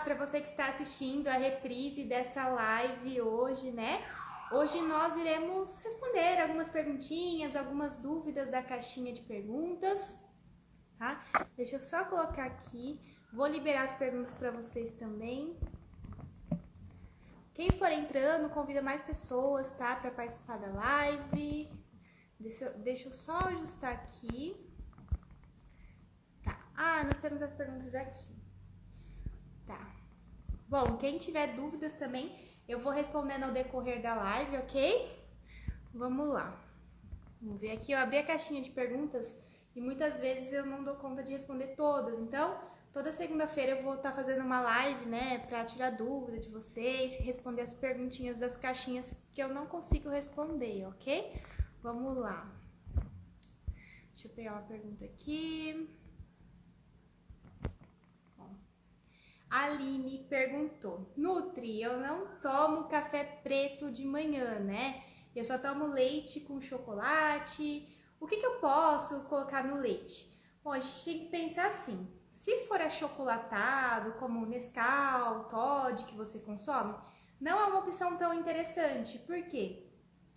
para você que está assistindo a reprise dessa live hoje, né? Hoje nós iremos responder algumas perguntinhas, algumas dúvidas da caixinha de perguntas, tá? Deixa eu só colocar aqui, vou liberar as perguntas para vocês também. Quem for entrando, convida mais pessoas, tá? Para participar da live. Deixa eu só ajustar aqui. Tá. Nós temos as perguntas aqui. Tá. Bom, quem tiver dúvidas também, eu vou respondendo ao decorrer da live, ok? Vamos lá. Vamos ver aqui, eu abri a caixinha de perguntas e muitas vezes eu não dou conta de responder todas. Então, toda segunda-feira eu vou estar fazendo uma live, né, pra tirar dúvida de vocês, responder as perguntinhas das caixinhas que eu não consigo responder, ok? Vamos lá. Deixa eu pegar uma pergunta aqui. A Aline perguntou: Nutri, eu não tomo café preto de manhã, né? Eu só tomo leite com chocolate. O que eu posso colocar no leite? Bom, a gente tem que pensar assim: se for achocolatado, como o Nescau, Toddy que você consome, não é uma opção tão interessante. Por quê?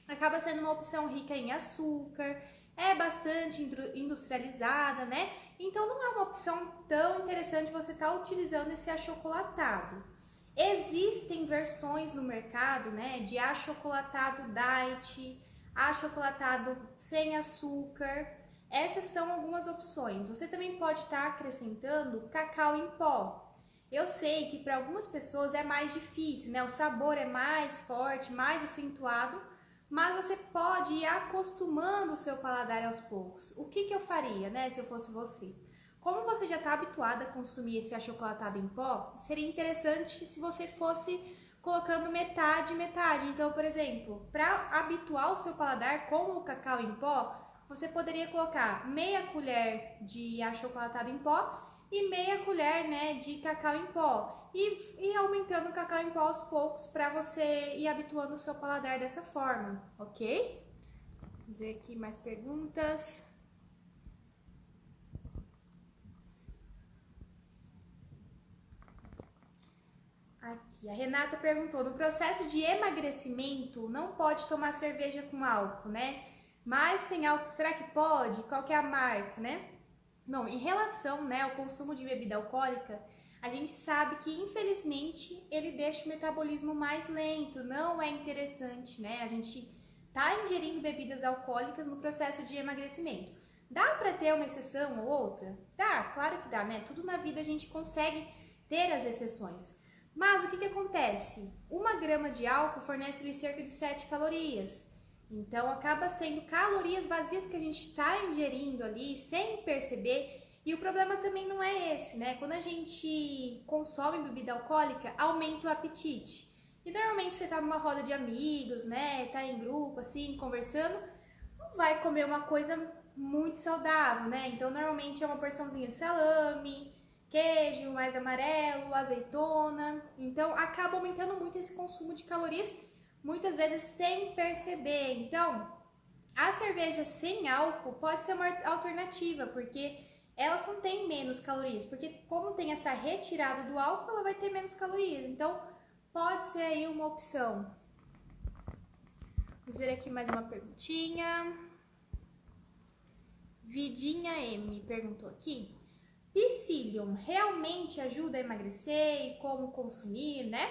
Acaba sendo uma opção rica em açúcar, é bastante industrializada, né? Então não é uma opção tão interessante você estar utilizando esse achocolatado. Existem versões no mercado, né, de achocolatado diet, achocolatado sem açúcar. Essas são algumas opções. Você também pode estar acrescentando cacau em pó. Eu sei que para algumas pessoas é mais difícil, né? O sabor é mais forte, mais acentuado, mas você pode ir acostumando o seu paladar aos poucos. O que eu faria, né, se eu fosse você? Como você já está habituada a consumir esse achocolatado em pó, seria interessante se você fosse colocando metade, metade. Então, por exemplo, para habituar o seu paladar com o cacau em pó, você poderia colocar meia colher de achocolatado em pó e meia colher, né, de cacau em pó. E aumentando o cacau em pó aos poucos para você ir habituando o seu paladar dessa forma, ok? Vamos ver aqui mais perguntas. Aqui, a Renata perguntou: no processo de emagrecimento não pode tomar cerveja com álcool, né? Mas sem álcool, será que pode? Qual que é a marca, né? Bom, em relação, né, ao consumo de bebida alcoólica, a gente sabe que, infelizmente, ele deixa o metabolismo mais lento, não é interessante, né? A gente tá ingerindo bebidas alcoólicas no processo de emagrecimento. Dá para ter uma exceção ou outra? Dá, claro que dá, né? Tudo na vida a gente consegue ter as exceções. Mas o que acontece? 1 grama de álcool fornece-lhe cerca de 7 calorias. Então, acaba sendo calorias vazias que a gente está ingerindo ali sem perceber. E o problema também não é esse, né? Quando a gente consome bebida alcoólica, aumenta o apetite. E normalmente você tá numa roda de amigos, né? Tá em grupo, assim, conversando, não vai comer uma coisa muito saudável, né? Então, normalmente é uma porçãozinha de salame, queijo mais amarelo, azeitona. Então, acaba aumentando muito esse consumo de calorias, muitas vezes sem perceber. Então, a cerveja sem álcool pode ser uma alternativa, porque ela contém menos calorias, porque como tem essa retirada do álcool, ela vai ter menos calorias. Então, pode ser aí uma opção. Vamos ver aqui mais uma perguntinha. Vidinha M perguntou aqui: Psyllium realmente ajuda a emagrecer e como consumir, né?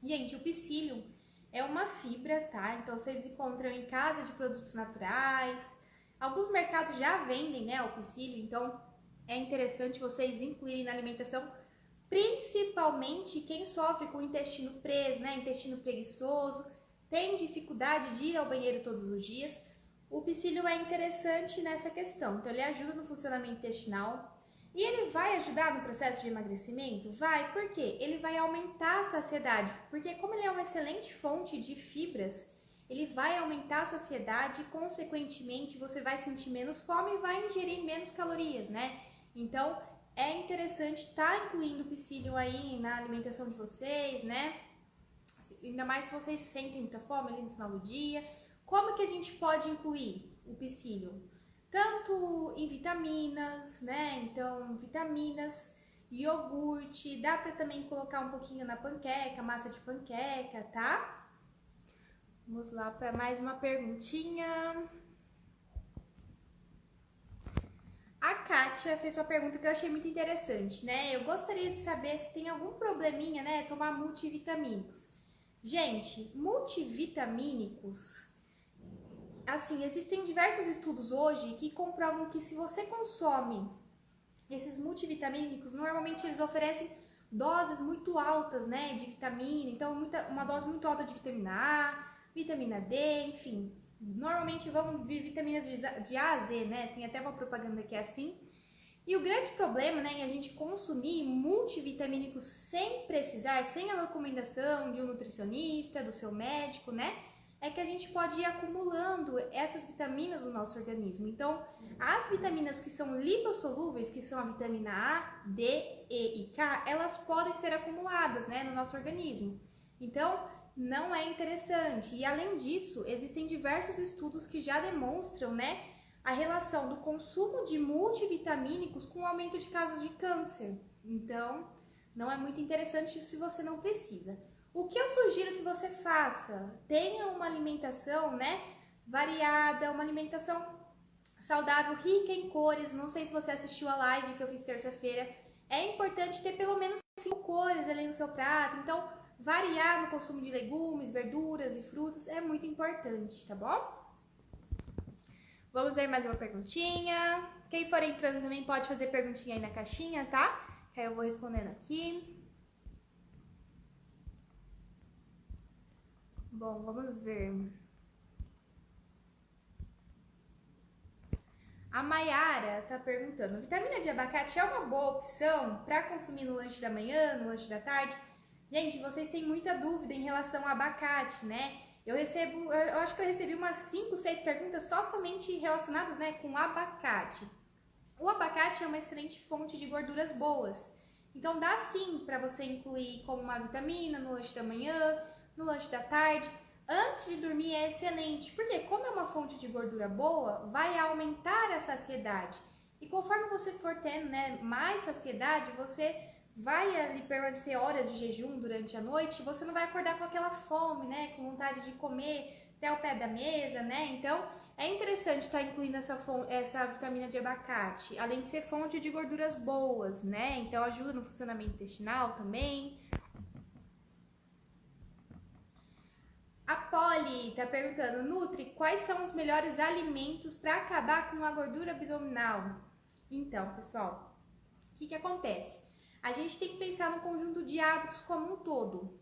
Gente, o Psyllium é uma fibra, tá? Então, vocês encontram em casa de produtos naturais. Alguns mercados já vendem, né, o Psyllium, então é interessante vocês incluírem na alimentação, principalmente quem sofre com o intestino preso, né, intestino preguiçoso, tem dificuldade de ir ao banheiro todos os dias. O Psyllium é interessante nessa questão, então ele ajuda no funcionamento intestinal. E ele vai ajudar no processo de emagrecimento? Vai, por quê? Ele vai aumentar a saciedade, porque como ele é uma excelente fonte de fibras, ele vai aumentar a saciedade e, consequentemente, você vai sentir menos fome e vai ingerir menos calorias, né? Então, é interessante estar incluindo o Psyllium aí na alimentação de vocês, né? Ainda mais se vocês sentem muita fome ali no final do dia. Como que a gente pode incluir o Psyllium? Tanto em vitaminas, né? Então, vitaminas iogurte, dá para também colocar um pouquinho na panqueca, massa de panqueca, tá? Vamos lá para mais uma perguntinha. A Kátia fez uma pergunta que eu achei muito interessante, né? Eu gostaria de saber se tem algum probleminha, né, tomar multivitamínicos. Gente, multivitamínicos, assim, existem diversos estudos hoje que comprovam que se você consome esses multivitamínicos, normalmente eles oferecem doses muito altas, né, de vitamina, então uma dose muito alta de vitamina A, vitamina D, enfim. Normalmente vão vir vitaminas de A a Z, né, tem até uma propaganda que é assim. E o grande problema, né, em a gente consumir multivitamínicos sem precisar, sem a recomendação de um nutricionista, do seu médico, né, é que a gente pode ir acumulando essas vitaminas no nosso organismo. Então, as vitaminas que são lipossolúveis, que são a vitamina A, D, E e K, elas podem ser acumuladas, né, no nosso organismo. Então, não é interessante. E além disso, existem diversos estudos que já demonstram, né, a relação do consumo de multivitamínicos com o aumento de casos de câncer. Então, não é muito interessante se você não precisa. O que eu sugiro que você faça? Tenha uma alimentação, né, variada, uma alimentação saudável, rica em cores. Não sei se você assistiu a live que eu fiz terça-feira. É importante ter pelo menos 5 cores ali no seu prato. Então, variar no consumo de legumes, verduras e frutas é muito importante, tá bom? Vamos ver mais uma perguntinha. Quem for entrando também pode fazer perguntinha aí na caixinha, tá? Aí eu vou respondendo aqui. Bom, vamos ver. A Mayara tá perguntando: vitamina de abacate é uma boa opção para consumir no lanche da manhã, no lanche da tarde? Gente, vocês têm muita dúvida em relação ao abacate, né? Eu acho que eu recebi umas 5, 6 perguntas só somente relacionadas, né, com abacate. O abacate é uma excelente fonte de gorduras boas. Então dá sim para você incluir como uma vitamina no lanche da manhã, no lanche da tarde. Antes de dormir é excelente, porque como é uma fonte de gordura boa, vai aumentar a saciedade. E conforme você for tendo, né, mais saciedade, você vai ali permanecer horas de jejum durante a noite, você não vai acordar com aquela fome, né, com vontade de comer até o pé da mesa, né? Então, é interessante estar incluindo essa vitamina de abacate, além de ser fonte de gorduras boas, né? Então, ajuda no funcionamento intestinal também. A Polly tá perguntando: Nutri, quais são os melhores alimentos para acabar com a gordura abdominal? Então, pessoal, o que acontece? A gente tem que pensar no conjunto de hábitos como um todo.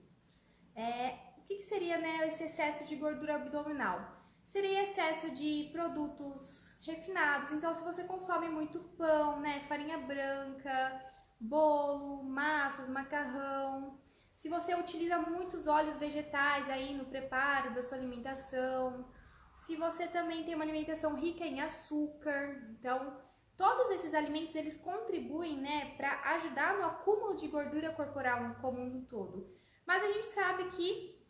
O que seria, né, esse excesso de gordura abdominal? Seria excesso de produtos refinados. Então, se você consome muito pão, né, farinha branca, bolo, massas, macarrão, se você utiliza muitos óleos vegetais aí no preparo da sua alimentação, se você também tem uma alimentação rica em açúcar, então todos esses alimentos eles contribuem, né, para ajudar no acúmulo de gordura corporal como um todo. Mas a gente sabe que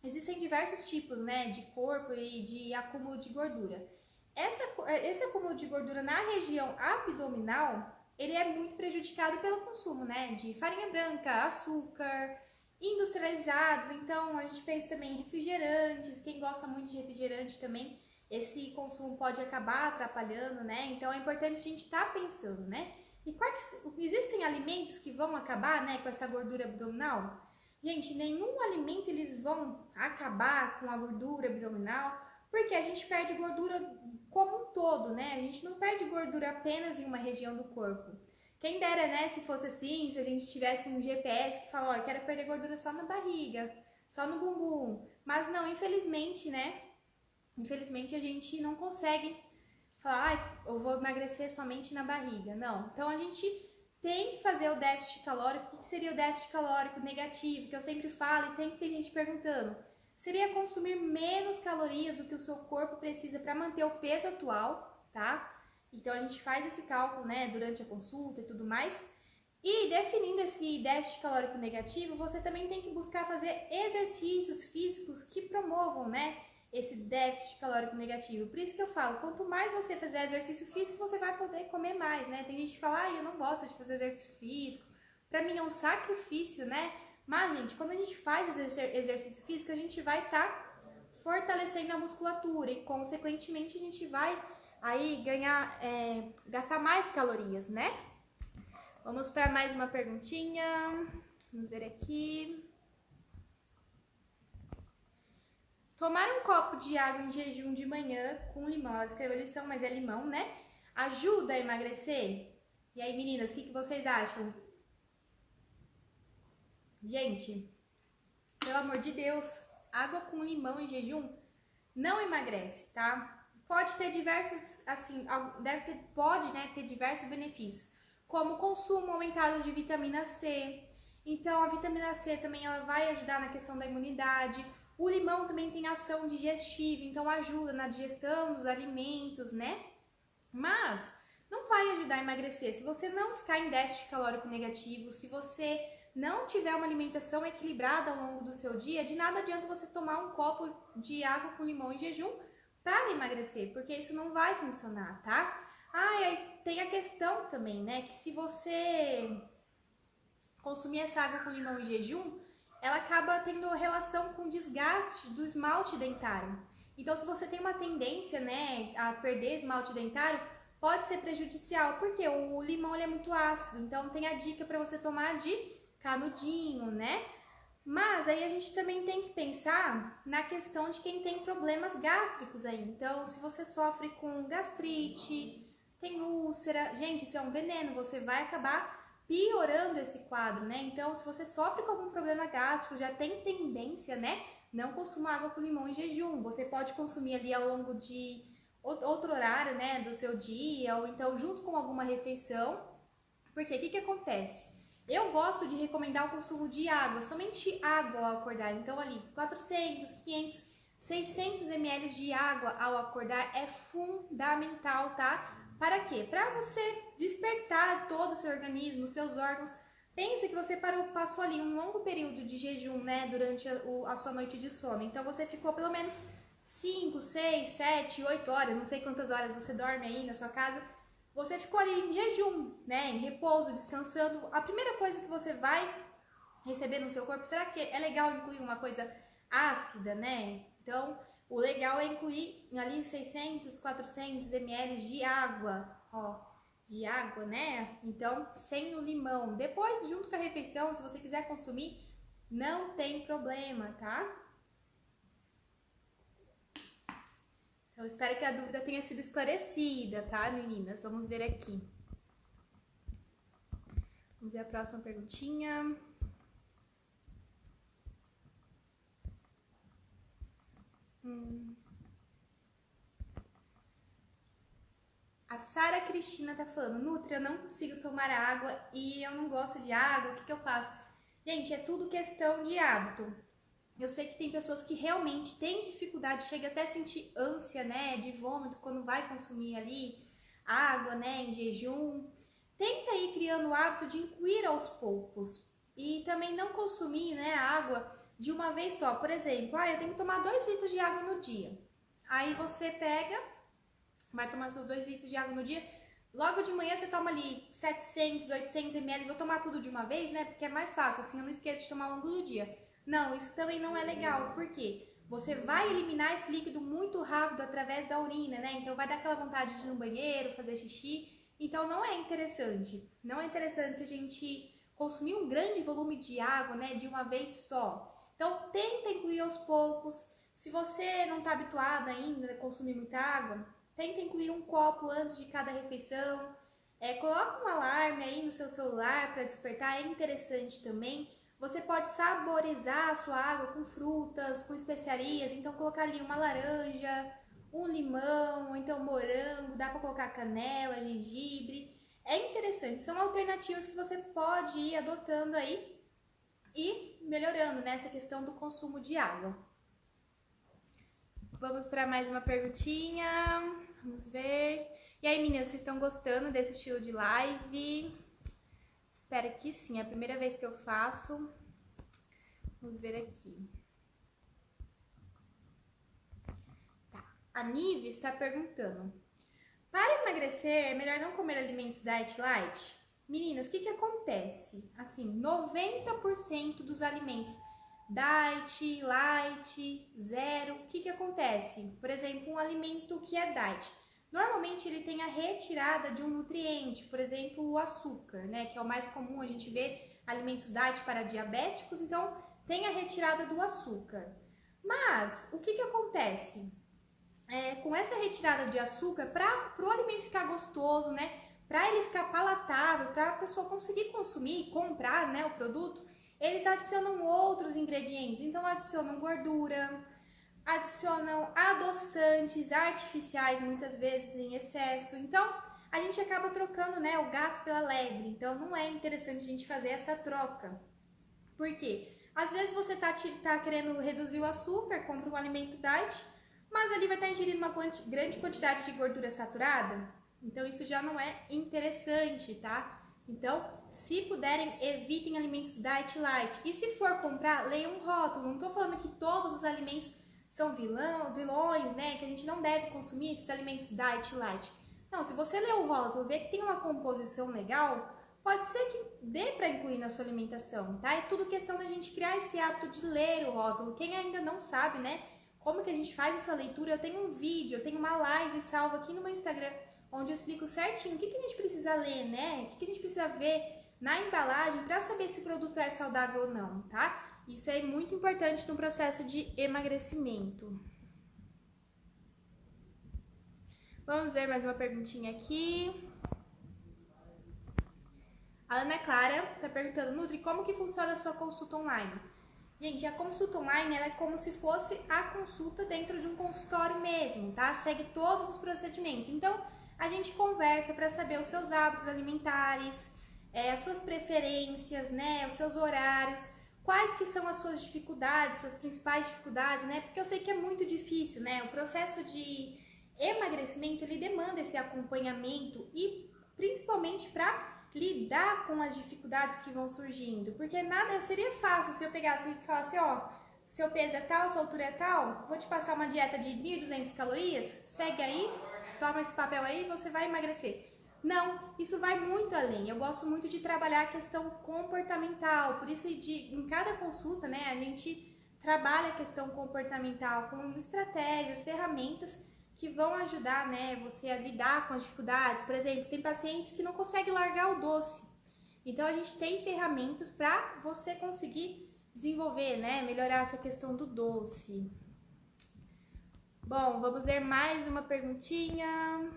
existem diversos tipos, né, de corpo e de acúmulo de gordura. Esse acúmulo de gordura na região abdominal, ele é muito prejudicado pelo consumo, né, de farinha branca, açúcar, industrializados. Então, a gente pensa também em refrigerantes. Quem gosta muito de refrigerante também, esse consumo pode acabar atrapalhando, né? Então, é importante a gente estar pensando, né? E existem alimentos que vão acabar, né, com essa gordura abdominal? Gente, nenhum alimento eles vão acabar com a gordura abdominal, porque a gente perde gordura como um todo, né? A gente não perde gordura apenas em uma região do corpo. Quem dera, né, se fosse assim, se a gente tivesse um GPS que fala, ó, eu quero perder gordura só na barriga, só no bumbum. Mas não, infelizmente, né? Infelizmente a gente não consegue falar, eu vou emagrecer somente na barriga. Não. Então a gente tem que fazer o déficit calórico. O que seria o déficit calórico negativo? Que eu sempre falo e sempre tem gente perguntando. Seria consumir menos calorias do que o seu corpo precisa para manter o peso atual, tá? Então a gente faz esse cálculo, né, durante a consulta e tudo mais. E definindo esse déficit calórico negativo, você também tem que buscar fazer exercícios físicos que promovam, né, esse déficit calórico negativo. Por isso que eu falo, quanto mais você fizer exercício físico, você vai poder comer mais, né? Tem gente que fala, eu não gosto de fazer exercício físico, pra mim é um sacrifício, né? Mas, gente, quando a gente faz exercício físico, a gente vai estar fortalecendo a musculatura e, consequentemente, a gente vai aí ganhar, gastar mais calorias, né? Vamos para mais uma perguntinha. Vamos ver aqui. Tomar um copo de água em jejum de manhã com limão. Ela escreveu lição, mas é limão, né? Ajuda a emagrecer? E aí, meninas, o que vocês acham? Gente, pelo amor de Deus, água com limão em jejum não emagrece, tá? Pode ter diversos, assim, pode, né, ter diversos benefícios, como consumo aumentado de vitamina C. Então, a vitamina C também ela vai ajudar na questão da imunidade. O limão também tem ação digestiva, então ajuda na digestão dos alimentos, né? Mas não vai ajudar a emagrecer. Se você não ficar em déficit calórico negativo, se você não tiver uma alimentação equilibrada ao longo do seu dia, de nada adianta você tomar um copo de água com limão em jejum para emagrecer, porque isso não vai funcionar, tá? Ah, e aí tem a questão também, né, que se você consumir essa água com limão em jejum, ela acaba tendo relação com desgaste do esmalte dentário. Então, se você tem uma tendência, né, a perder esmalte dentário, pode ser prejudicial, porque o limão ele é muito ácido. Então, tem a dica para você tomar de canudinho, né? Mas aí a gente também tem que pensar na questão de quem tem problemas gástricos aí. Então, se você sofre com gastrite, tem úlcera, gente, isso é um veneno, você vai acabar piorando esse quadro, né? Então, se você sofre com algum problema gástrico, já tem tendência, né? Não consuma água com limão em jejum. Você pode consumir ali ao longo de outro horário, né, do seu dia, ou então junto com alguma refeição. Porque o que acontece? Eu gosto de recomendar o consumo de água, somente água ao acordar. Então, ali, 400, 500, 600 ml de água ao acordar é fundamental, tá? Para quê? Para você despertar todo o seu organismo, os seus órgãos. Pensa que você passou ali um longo período de jejum, né, durante a sua noite de sono. Então, você ficou pelo menos 5, 6, 7, 8 horas, não sei quantas horas você dorme aí na sua casa. Você ficou ali em jejum, né, em repouso, descansando. A primeira coisa que você vai receber no seu corpo, será que é legal incluir uma coisa ácida, né? Então, o legal é incluir ali 600, 400 ml de água, ó, de água, né? Então, sem o limão. Depois, junto com a refeição, se você quiser consumir, não tem problema, tá? Então, espero que a dúvida tenha sido esclarecida, tá, meninas? Vamos ver aqui. Vamos ver a próxima perguntinha. A Sara Cristina tá falando, Nutri, eu não consigo tomar água e eu não gosto de água, o que eu faço? Gente, é tudo questão de hábito. Eu sei que tem pessoas que realmente têm dificuldade, chega até a sentir ânsia, né, de vômito quando vai consumir ali água, né, em jejum. Tenta ir criando o hábito de incluir aos poucos e também não consumir, né, a água de uma vez só. Por exemplo, eu tenho que tomar 2 litros de água no dia. Aí você pega, vai tomar seus 2 litros de água no dia. Logo de manhã você toma ali 700, 800 ml. Vou tomar tudo de uma vez, né, porque é mais fácil, assim eu não esqueço de tomar ao longo do dia. Não, isso também não é legal, por quê? Você vai eliminar esse líquido muito rápido através da urina, né? Então vai dar aquela vontade de ir no banheiro, fazer xixi. Então não é interessante. Não é interessante a gente consumir um grande volume de água, né, de uma vez só. Então tenta incluir aos poucos. Se você não está habituada ainda a consumir muita água, tenta incluir um copo antes de cada refeição. Coloca um alarme aí no seu celular para despertar, é interessante também. Você pode saborizar a sua água com frutas, com especiarias, então colocar ali uma laranja, um limão, ou então morango, dá para colocar canela, gengibre. É interessante, são alternativas que você pode ir adotando aí e melhorando nessa questão do consumo de água. Vamos para mais uma perguntinha, vamos ver. E aí, meninas, vocês estão gostando desse estilo de live? Espero que sim, é a primeira vez que eu faço. Vamos ver aqui. A Nive está perguntando: para emagrecer, é melhor não comer alimentos diet light? Meninas, o que acontece? Assim, 90% dos alimentos diet, light, zero, o que acontece? Por exemplo, um alimento que é diet. Normalmente ele tem a retirada de um nutriente, por exemplo, o açúcar, né? Que é o mais comum a gente ver alimentos diet para diabéticos, então tem a retirada do açúcar. Mas o que acontece? Com essa retirada de açúcar, para o alimento ficar gostoso, né? Para ele ficar palatável, para a pessoa conseguir consumir, comprar, né, o produto, eles adicionam outros ingredientes. Então adicionam gordura, adicionam adoçantes artificiais, muitas vezes em excesso. Então a gente acaba trocando, né, o gato pela lebre. Então não é interessante a gente fazer essa troca. Por quê? Às vezes você tá querendo reduzir o açúcar, compra um alimento diet, mas ali vai estar ingerindo uma grande quantidade de gordura saturada. Então isso já não é interessante, tá? Então, se puderem, evitem alimentos diet light. E se for comprar, leiam um rótulo. Não tô falando que todos os alimentos são vilões, né? Que a gente não deve consumir esses alimentos diet light. Não, se você ler o rótulo e ver que tem uma composição legal, pode ser que dê para incluir na sua alimentação, tá? É tudo questão da gente criar esse hábito de ler o rótulo. Quem ainda não sabe, né, como que a gente faz essa leitura, eu tenho um vídeo, eu tenho uma live salva aqui no meu Instagram, onde eu explico certinho o que a gente precisa ler, né? O que a gente precisa ver na embalagem para saber se o produto é saudável ou não, tá? Isso é muito importante no processo de emagrecimento. Vamos ver mais uma perguntinha aqui. A Ana Clara está perguntando: Nutri, como que funciona a sua consulta online? Gente, a consulta online ela é como se fosse a consulta dentro de um consultório mesmo, tá? Segue todos os procedimentos. Então, a gente conversa para saber os seus hábitos alimentares, as suas preferências, né? Os seus horários, quais que são as suas dificuldades, suas principais dificuldades, né? Porque eu sei que é muito difícil, né? O processo de emagrecimento, ele demanda esse acompanhamento e principalmente para lidar com as dificuldades que vão surgindo, porque nada seria fácil se eu pegasse e falasse, ó, seu peso é tal, sua altura é tal, vou te passar uma dieta de 1.200 calorias, segue aí, toma esse papel aí e você vai emagrecer. Não, isso vai muito além. Eu gosto muito de trabalhar a questão comportamental, por isso em cada consulta, né, a gente trabalha a questão comportamental com estratégias, ferramentas que vão ajudar, né, você a lidar com as dificuldades. Por exemplo, tem pacientes que não conseguem largar o doce. Então, a gente tem ferramentas para você conseguir desenvolver, né, melhorar essa questão do doce. Bom, vamos ver mais uma perguntinha.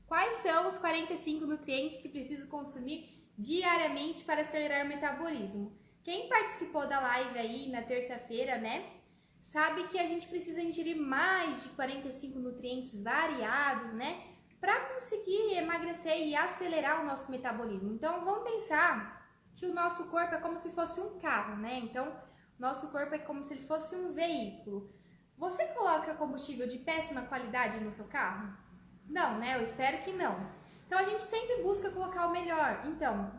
Quais são os 45 nutrientes que preciso consumir diariamente para acelerar o metabolismo? Quem participou da live aí na terça-feira, né, sabe que a gente precisa ingerir mais de 45 nutrientes variados, né, para conseguir emagrecer e acelerar o nosso metabolismo. Então, vamos pensar que o nosso corpo é como se fosse um carro, né? Então, nosso corpo é como se ele fosse um veículo. Você coloca combustível de péssima qualidade no seu carro? Não, né? Eu espero que não. Então, a gente sempre busca colocar o melhor. Então,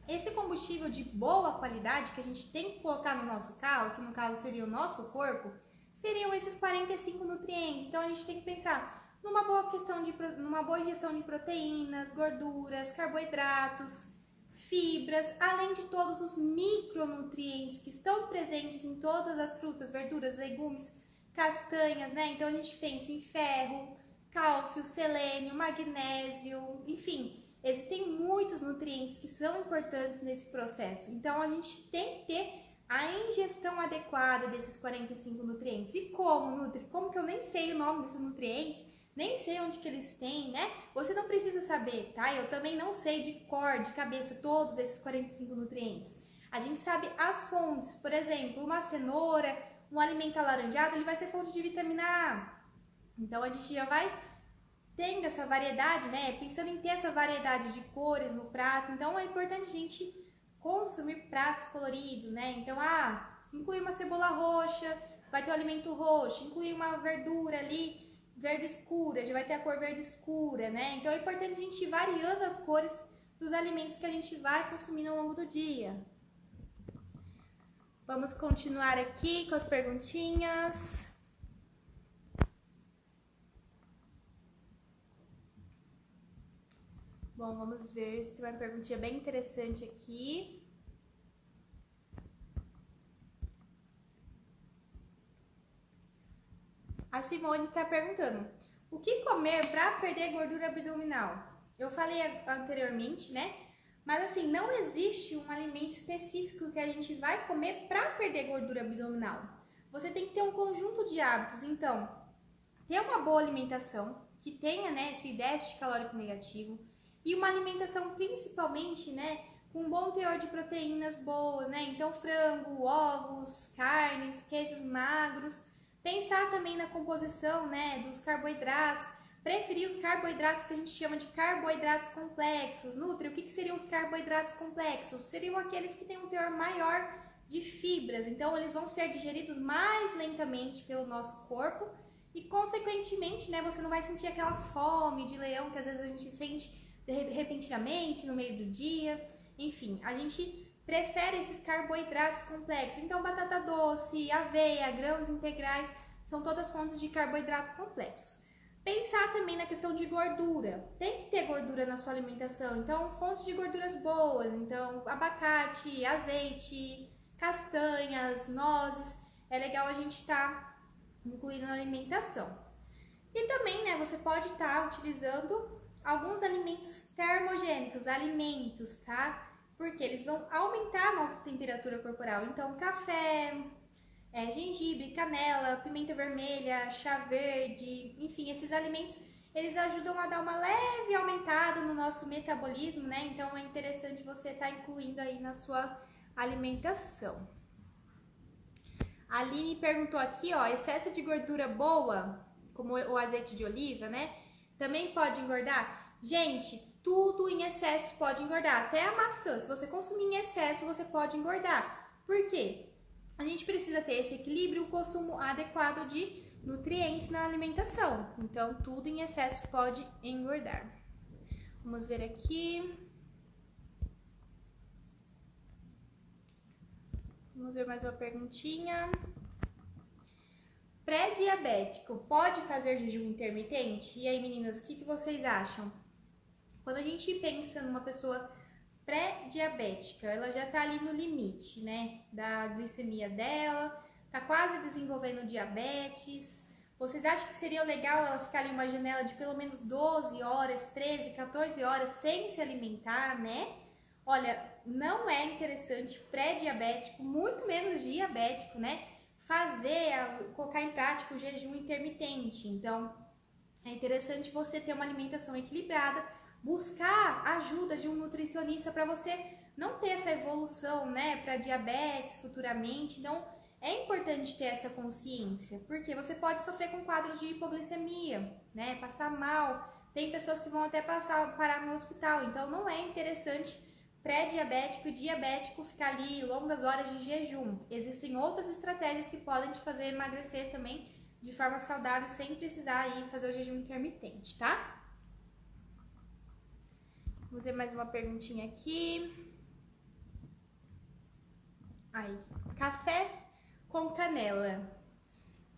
esse combustível de boa qualidade que a gente tem que colocar no nosso carro, que no caso seria o nosso corpo, seriam esses 45 nutrientes. Então a gente tem que pensar numa boa ingestão de proteínas, gorduras, carboidratos, fibras, além de todos os micronutrientes que estão presentes em todas as frutas, verduras, legumes, castanhas, né? Então a gente pensa em ferro, cálcio, selênio, magnésio, enfim. Existem muitos nutrientes que são importantes nesse processo, então a gente tem que ter a ingestão adequada desses 45 nutrientes. E como, Nutri? Como que eu nem sei o nome desses nutrientes, nem sei onde que eles têm, né? Você não precisa saber, tá? Eu também não sei de cor, de cabeça, todos esses 45 nutrientes. A gente sabe as fontes, por exemplo, uma cenoura, um alimento alaranjado, ele vai ser fonte de vitamina A. Então a gente já vai tendo essa variedade, né? Pensando em ter essa variedade de cores no prato, então é importante a gente consumir pratos coloridos, né? Então, incluir uma cebola roxa, vai ter o alimento roxo, incluir uma verdura ali, verde escura, já vai ter a cor verde escura, né? Então é importante a gente ir variando as cores dos alimentos que a gente vai consumindo ao longo do dia. Vamos continuar aqui com as perguntinhas. Bom, vamos ver se tem uma perguntinha bem interessante aqui. A Simone está perguntando: o que comer para perder gordura abdominal? Eu falei anteriormente, né? Mas assim, não existe um alimento específico que a gente vai comer para perder gordura abdominal. Você tem que ter um conjunto de hábitos. Então, ter uma boa alimentação, que tenha, né, esse déficit calórico negativo, e uma alimentação principalmente, né, com um bom teor de proteínas boas, né? Então, frango, ovos, carnes, queijos magros. Pensar também na composição, né, dos carboidratos. Preferir os carboidratos que a gente chama de carboidratos complexos. Nutri, o que seriam os carboidratos complexos? Seriam aqueles que têm um teor maior de fibras. Então, eles vão ser digeridos mais lentamente pelo nosso corpo e, consequentemente, né, você não vai sentir aquela fome de leão que às vezes a gente sente repentinamente no meio do dia. Enfim, a gente prefere esses carboidratos complexos. Então, batata doce, aveia, grãos integrais são todas fontes de carboidratos complexos. Pensar também na questão de gordura. Tem que ter gordura na sua alimentação. Então, fontes de gorduras boas. Então, abacate, azeite, castanhas, nozes. É legal a gente estar incluindo na alimentação. E também, né, você pode estar utilizando alguns alimentos termogênicos, alimentos, tá? Porque eles vão aumentar a nossa temperatura corporal. Então, café, gengibre, canela, pimenta vermelha, chá verde, enfim, esses alimentos, eles ajudam a dar uma leve aumentada no nosso metabolismo, né? Então, é interessante você estar incluindo aí na sua alimentação. A Aline perguntou aqui, ó, excesso de gordura boa, como o azeite de oliva, né? Também pode engordar? Gente, tudo em excesso pode engordar, até a maçã. Se você consumir em excesso, você pode engordar. Por quê? A gente precisa ter esse equilíbrio e o consumo adequado de nutrientes na alimentação. Então, tudo em excesso pode engordar. Vamos ver aqui. Vamos ver mais uma perguntinha. Pré-diabético pode fazer jejum intermitente? E aí, meninas, o que vocês acham? Quando a gente pensa numa pessoa pré-diabética, ela já tá ali no limite, né, da glicemia dela, tá quase desenvolvendo diabetes. Vocês acham que seria legal ela ficar ali uma janela de pelo menos 12 horas, 13, 14 horas sem se alimentar, né? Olha, não é interessante pré-diabético, muito menos diabético, né, colocar em prática o jejum intermitente. Então, é interessante você ter uma alimentação equilibrada, buscar ajuda de um nutricionista para você não ter essa evolução, né, para diabetes futuramente. Então, é importante ter essa consciência, porque você pode sofrer com quadros de hipoglicemia, né, passar mal. Tem pessoas que vão até parar no hospital. Então, não é interessante pré-diabético e diabético ficar ali longas horas de jejum. Existem outras estratégias que podem te fazer emagrecer também de forma saudável, sem precisar ir fazer o jejum intermitente, tá? Vamos ver mais uma perguntinha aqui. Aí, café com canela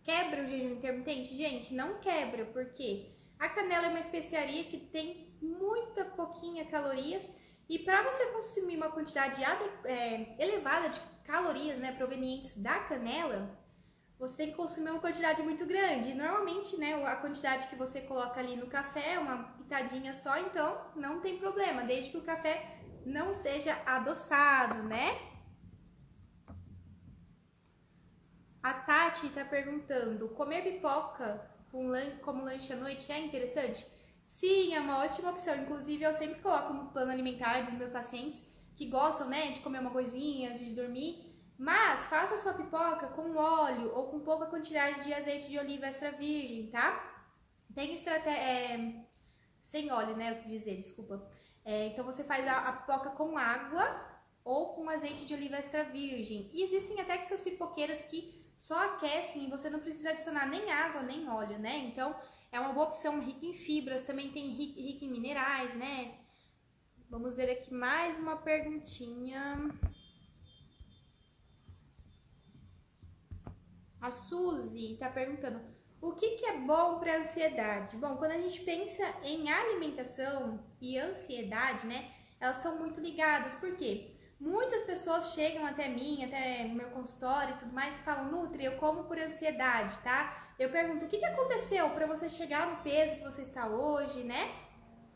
quebra o jejum intermitente? Gente, não quebra, porque a canela é uma especiaria que tem muita pouquinha calorias. E para você consumir uma quantidade elevada de calorias, né, provenientes da canela, você tem que consumir uma quantidade muito grande. Normalmente, né, a quantidade que você coloca ali no café é uma pitadinha só, então não tem problema, desde que o café não seja adoçado, né? A Tati está perguntando, comer pipoca como lanche à noite é interessante? Sim, é uma ótima opção. Inclusive, eu sempre coloco no plano alimentar dos meus pacientes que gostam, né, de comer uma coisinha antes de dormir. Mas faça sua pipoca com óleo ou com pouca quantidade de azeite de oliva extra virgem, tá? Tem estratégia... sem óleo, né, eu quis dizer, desculpa. Então, você faz a pipoca com água ou com azeite de oliva extra virgem. E existem até essas pipoqueiras que só aquecem e você não precisa adicionar nem água nem óleo, né? Então, é uma boa opção, rica em fibras, também tem rica em minerais, né? Vamos ver aqui mais uma perguntinha. A Suzy está perguntando, o que é bom para ansiedade? Bom, quando a gente pensa em alimentação e ansiedade, né, elas estão muito ligadas. Por quê? Muitas pessoas chegam até mim, até o meu consultório e tudo mais, e falam, Nutri, eu como por ansiedade, tá? Eu pergunto, o que aconteceu para você chegar no peso que você está hoje, né?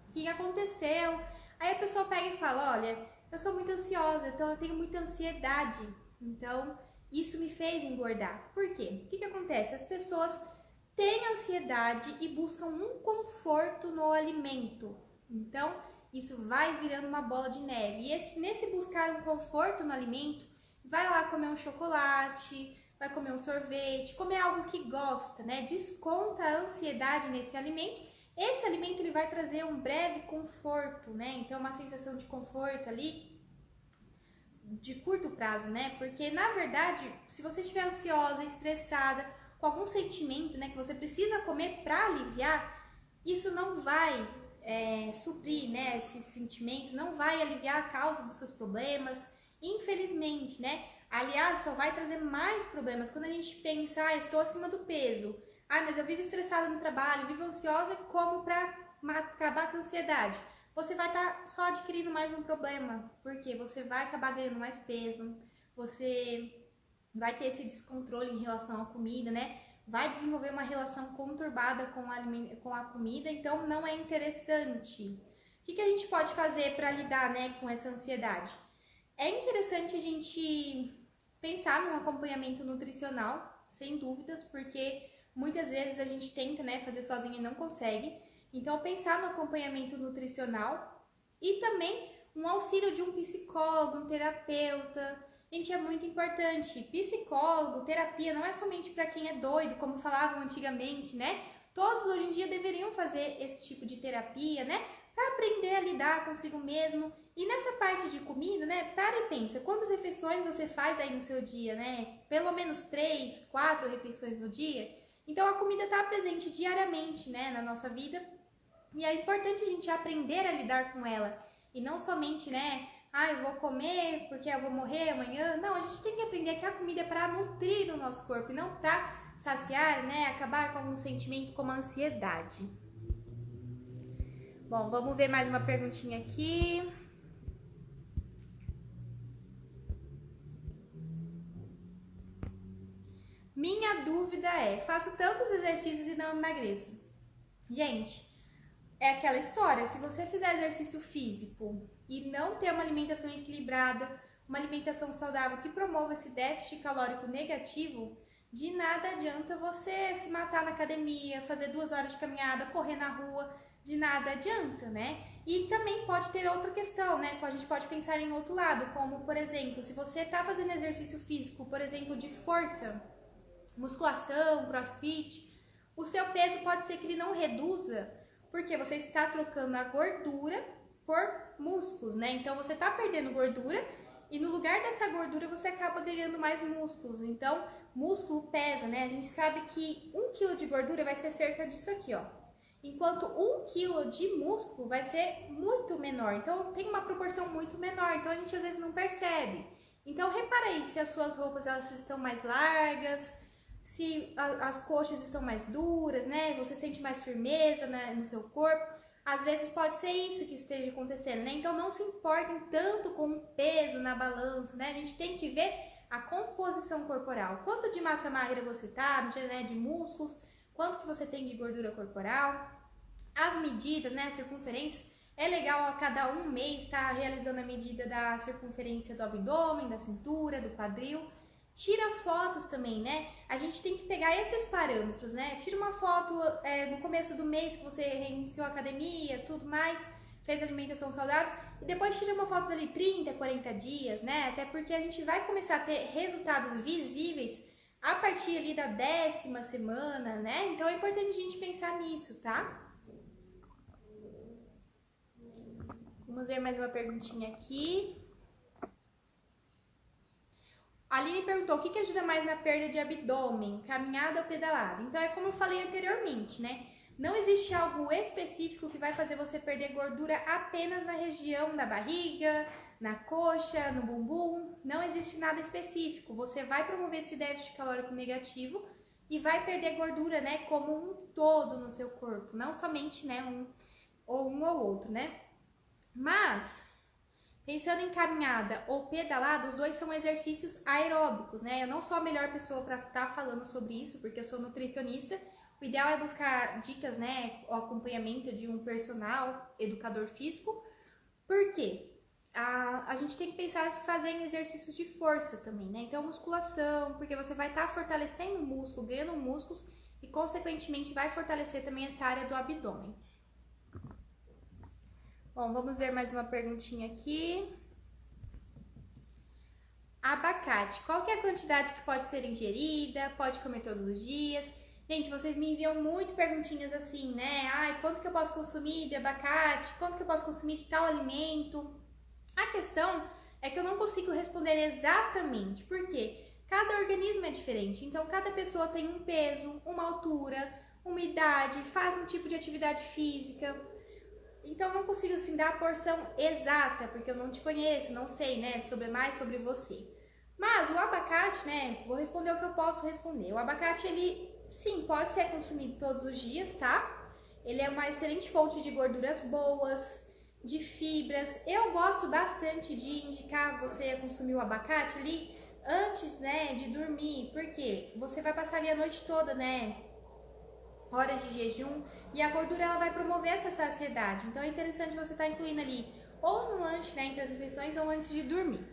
O que aconteceu? Aí a pessoa pega e fala, olha, eu sou muito ansiosa, então eu tenho muita ansiedade. Então, isso me fez engordar. Por quê? O que acontece? As pessoas têm ansiedade e buscam um conforto no alimento. Então, isso vai virando uma bola de neve. E nesse buscar um conforto no alimento, vai lá comer um chocolate, vai comer um sorvete, comer algo que gosta, né? Desconta a ansiedade nesse alimento. Esse alimento ele vai trazer um breve conforto, né? Então, uma sensação de conforto ali de curto prazo, né? Porque, na verdade, se você estiver ansiosa, estressada, com algum sentimento, né, que você precisa comer para aliviar, isso não vai suprir, né, esses sentimentos, não vai aliviar a causa dos seus problemas, infelizmente, né? Aliás, só vai trazer mais problemas. Quando a gente pensa, estou acima do peso, mas eu vivo estressada no trabalho, vivo ansiosa, como para acabar com a ansiedade? Você vai estar só adquirindo mais um problema, porque você vai acabar ganhando mais peso, você vai ter esse descontrole em relação à comida, né? Vai desenvolver uma relação conturbada com a comida, então não é interessante. O que a gente pode fazer para lidar, né, com essa ansiedade? É interessante a gente pensar num acompanhamento nutricional, sem dúvidas, porque muitas vezes a gente tenta, né, fazer sozinho e não consegue. Então, pensar no acompanhamento nutricional e também um auxílio de um psicólogo, um terapeuta. Gente, é muito importante. Psicólogo, terapia não é somente para quem é doido, como falavam antigamente, né? Todos hoje em dia deveriam fazer esse tipo de terapia, né? Para aprender a lidar consigo mesmo. E nessa parte de comida, né? Para e pensa, quantas refeições você faz aí no seu dia, né? Pelo menos 3, 4 refeições no dia. Então a comida está presente diariamente, né, na nossa vida. E é importante a gente aprender a lidar com ela. E não somente, né, eu vou comer porque eu vou morrer amanhã. Não, a gente tem que aprender que a comida é para nutrir o nosso corpo e não para saciar, né, acabar com algum sentimento como a ansiedade. Bom, vamos ver mais uma perguntinha aqui. Minha dúvida é, faço tantos exercícios e não emagreço. Gente, é aquela história, se você fizer exercício físico e não ter uma alimentação equilibrada, uma alimentação saudável que promova esse déficit calórico negativo, de nada adianta você se matar na academia, fazer 2 horas de caminhada, correr na rua, de nada adianta, né? E também pode ter outra questão, né? A gente pode pensar em outro lado, como, por exemplo, se você está fazendo exercício físico, por exemplo, de força, musculação, crossfit, o seu peso pode ser que ele não reduza, porque você está trocando a gordura por músculos, né? Então você está perdendo gordura e no lugar dessa gordura você acaba ganhando mais músculos. Então, músculo pesa, né? A gente sabe que 1 kg de gordura vai ser cerca disso aqui, ó. Enquanto 1 kg de músculo vai ser muito menor. Então, tem uma proporção muito menor. Então, a gente às vezes não percebe. Então, repara aí se as suas roupas elas estão mais largas, se as coxas estão mais duras, né? Você sente mais firmeza, né, no seu corpo. Às vezes pode ser isso que esteja acontecendo, né? Então não se importem tanto com o peso na balança, né? A gente tem que ver a composição corporal. Quanto de massa magra você tá, né, de músculos, quanto que você tem de gordura corporal. As medidas, né, a circunferência. É legal a cada 1 mês estar realizando a medida da circunferência do abdômen, da cintura, do quadril. Tira fotos também, né? A gente tem que pegar esses parâmetros, né? Tira uma foto no começo do mês que você reiniciou a academia, tudo mais, fez alimentação saudável, e depois tira uma foto ali 30, 40 dias, né? Até porque a gente vai começar a ter resultados visíveis a partir ali da 10ª semana, né? Então é importante a gente pensar nisso, tá? Vamos ver mais uma perguntinha aqui. A Aline perguntou, o que ajuda mais na perda de abdômen, caminhada ou pedalada? Então, é como eu falei anteriormente, né? Não existe algo específico que vai fazer você perder gordura apenas na região da barriga, na coxa, no bumbum, não existe nada específico. Você vai promover esse déficit calórico negativo e vai perder gordura, né, como um todo no seu corpo, não somente, né, um ou outro, né? Mas, pensando em caminhada ou pedalada, os dois são exercícios aeróbicos, né? Eu não sou a melhor pessoa para estar falando sobre isso, porque eu sou nutricionista. O ideal é buscar dicas, né, o acompanhamento de um personal, educador físico. Por quê? A gente tem que pensar em fazer em exercícios de força também, né? Então, musculação, porque você vai estar fortalecendo o músculo, ganhando músculos e, consequentemente, vai fortalecer também essa área do abdômen. Bom, vamos ver mais uma perguntinha aqui. Abacate, qual que é a quantidade que pode ser ingerida? Pode comer todos os dias? Gente, vocês me enviam muito perguntinhas assim, né? Ai, quanto que eu posso consumir de abacate? Quanto que eu posso consumir de tal alimento? A questão é que eu não consigo responder exatamente, porque cada organismo é diferente. Então, cada pessoa tem um peso, uma altura, uma idade, faz um tipo de atividade física. Então, não consigo assim dar a porção exata, porque eu não te conheço, não sei, né, mais sobre você. Mas o abacate, né, vou responder o que eu posso responder. O abacate, ele, sim, pode ser consumido todos os dias, tá? Ele é uma excelente fonte de gorduras boas, de fibras. Eu gosto bastante de indicar você a consumir o abacate ali antes, né, de dormir, porque você vai passar ali a noite toda, né, horas de jejum, e a gordura ela vai promover essa saciedade. Então é interessante você estar incluindo ali ou no lanche, né, entre as refeições, ou antes de dormir.